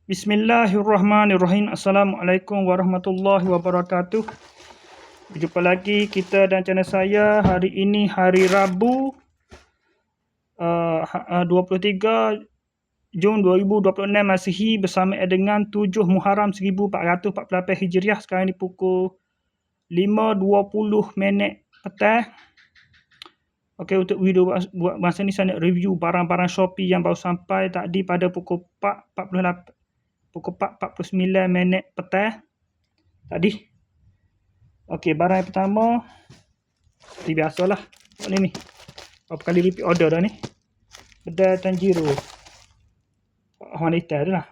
Bismillahirrahmanirrahim. Assalamualaikum warahmatullahi wabarakatuh. Berjumpa lagi kita dan channel saya. Hari ini hari Rabu 23 Jun 2026 Masihi bersama dengan 7 Muharram 1448 Hijriah. Sekarang ni pukul 5.20 petang. Okey, untuk video buat masa ni saya nak review barang-barang Shopee yang baru sampai tadi pada pukul 4.49 petang tadi. Okey, barang yang pertama seperti biasalah. Ni berapa kali repeat order dah ni. Bedal Tanjiro wanita tu lah.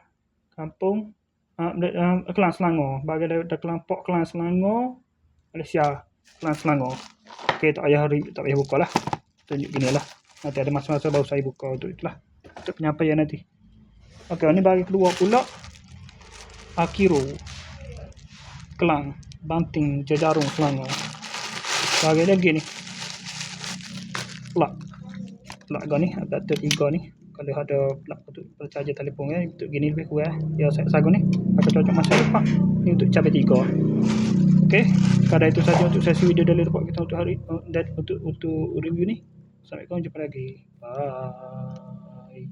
Kampung Kelang Selangor. Bagi dari kelompok Kelang Selangor, Malaysia. Kelang Selangor. Okey, tak payah buka lah. Tunjuk gini lah. Nanti ada masa-masa baru saya buka untuk itulah. Untuk penyampaian nanti. Okey, ni bagi kedua pula. Akiro Kelang Banting Jejarung Selangor. Bagi lagi ni plug ni ada tiga ni. Kalau ada plug untuk charger telefon ya, untuk gini lebih kurang ya. Saya sagu ni akan cocok masa depan ni untuk cabai 3. Okey, sekadar itu saja untuk sesi video dari report kita untuk hari untuk review ni. Assalamualaikum, jumpa lagi. Bye.